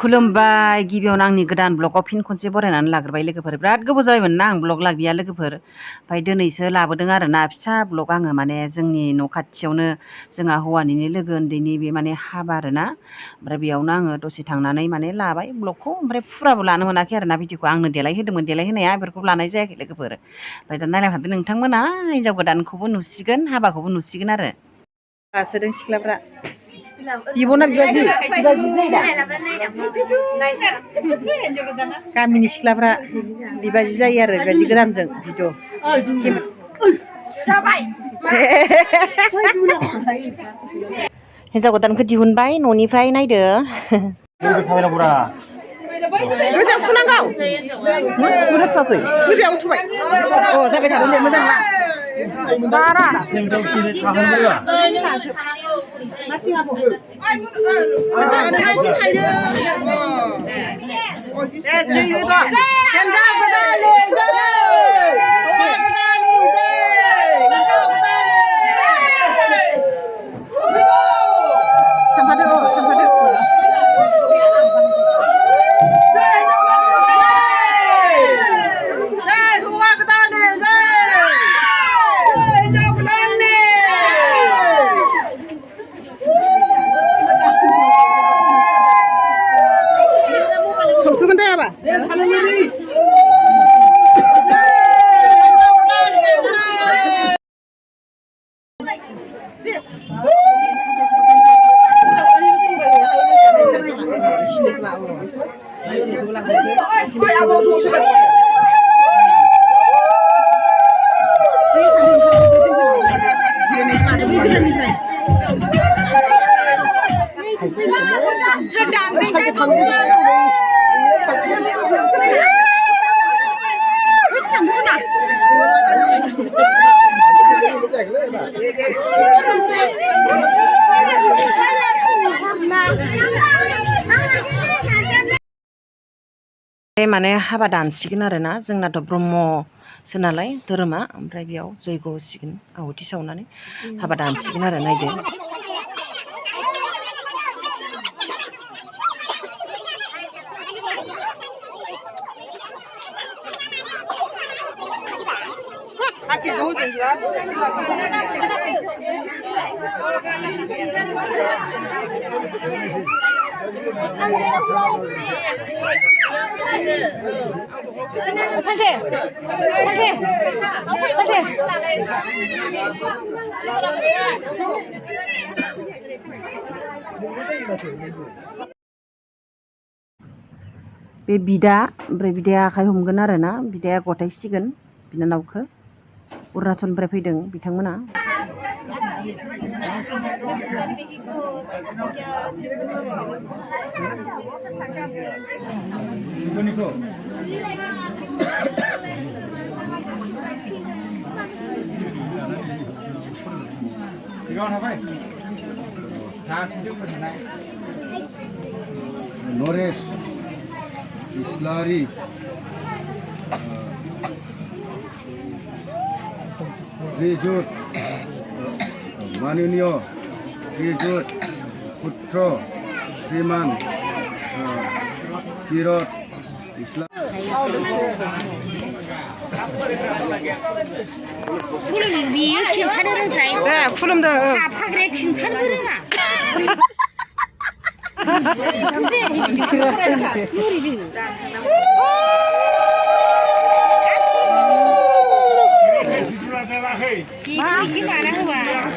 खुलुमबाय गिबियावनो आंनि गोदान ब्लगाव फिन खनसे बरायनानै लाग्रोबाय लोगोफोर बिराद गोबाव जाबायमोन ना आं ब्लग लागिया लोगोफोर ओमफ्राय दिनैसो लाबोदों आरोना फिसा ब्लग आङो माने जोंनि न' खाथियावनो जोंहा हौवानिनो लोगो उन्दैनि बे माने हाबा आरोना ओमफ्राय बेयावनो आङो दसे थांनानै माने लाबाय ब्लगखौ ओमफ्राय फुराबो लानो मोनाखै आरोना भिडिअखौ आंनो देलायहोदोंमोन देलायहोनाया बेफोरखौ लानाय जायाखै लोगोफोर ओमफ्राय दा नायलांखादो नोंथांमोना हिन्जाव गोदानखौबो नुसिगोन हाबाखौबो नुसिगोन आरो गासोदों सिख्लाफ्रा बिब'ना बिबाजै जायो दा गामिनि सिख्लाफ्रा बिबाजै जायो आरो बिबाजै गोदानजों भिडिअ हिन्जाव गोदानखौ दिहुनबाय न'निफ्राय नायदो गोजायाव थुनांगौ गोजायाव थुबाय अ जाबाय थादों दे मोजां ला बारा माने हाबा दानसिगोन आरोना जोंनाथ' ब्रह्मसो नालाय धोरोमा ओमफ्राय बेयाव जयग' होसिगोन आहुथि सावनानै हाबा दानसिगोन आरो नायदो बे बिदा ओमफ्राय बिदाया आखाइ हमगोन आरोना बिदाया गथायसिगोन बिनानावखौ अरुणाचलनिफ्राय फैदों बिथांमोना नरेश इस्लारि श्रीजुत माननीय श्रीजुत पुत्र श्रीमान किरत इस्लाम खुलुमदों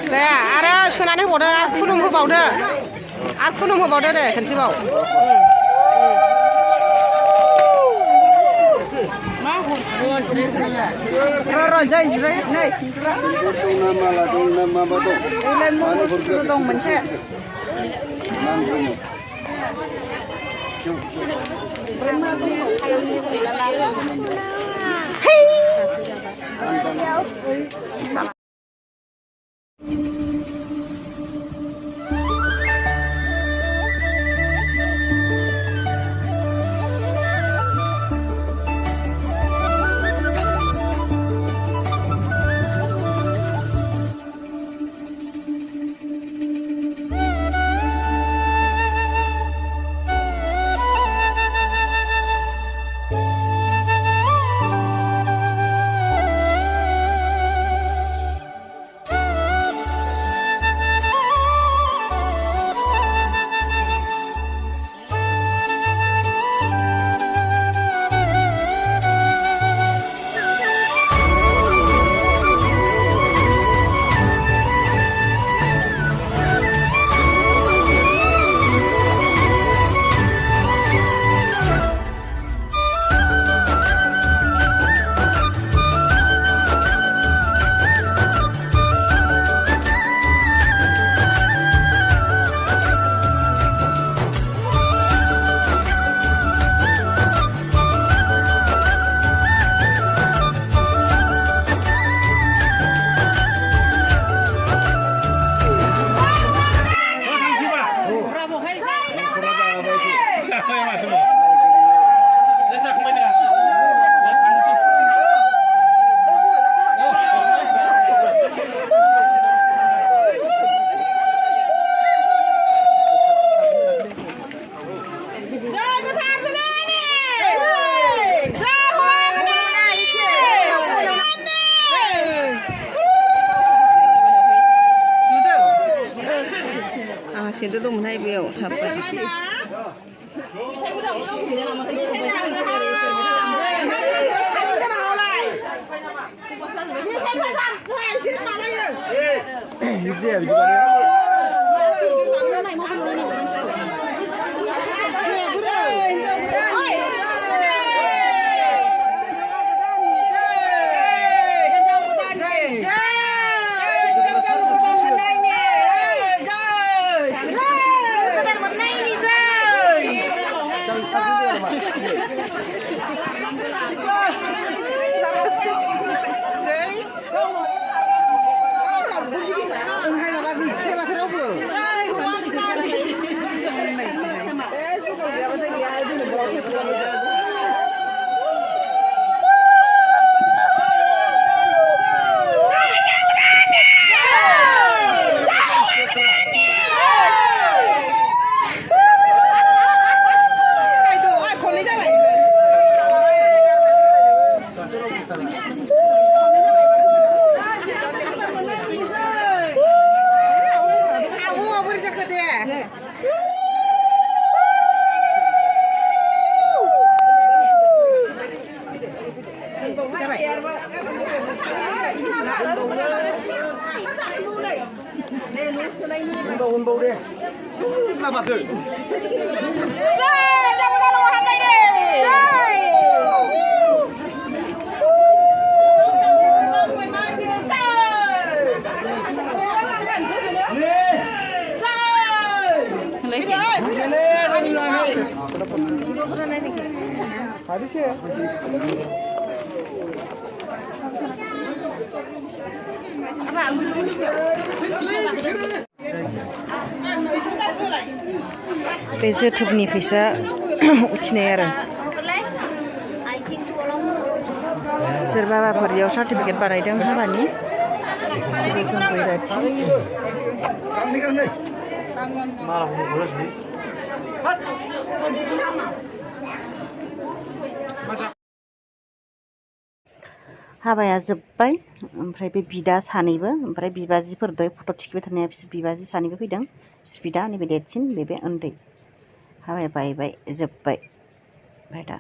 दे आरो सोनानै होबावदो आरो खुलुम होबावदो दे खनसेबाव दं मोनसे सेन्देल दंमोनहाय बेयाव थाबाय 운동 đi. Là mặt thử. बे जोथोबनि फैसा उथिनाय आरो सोरबा बाफोरियाव सार्टिफिकेट बानायदों हाबानि जेबो जों बैराथि हाबाया जोब्बाय ओमफ्राय बे बिदा सानैबो ओमफ्राय बिबाजिफोर दय फट' थिखिबाय थानाया बिसोर बिबाजि सानैबो फैदों बिसोर बिदा नैबे देरसिन बे उन्दै हाबाया बायबाय जोब्बाय ओमफ्राय दा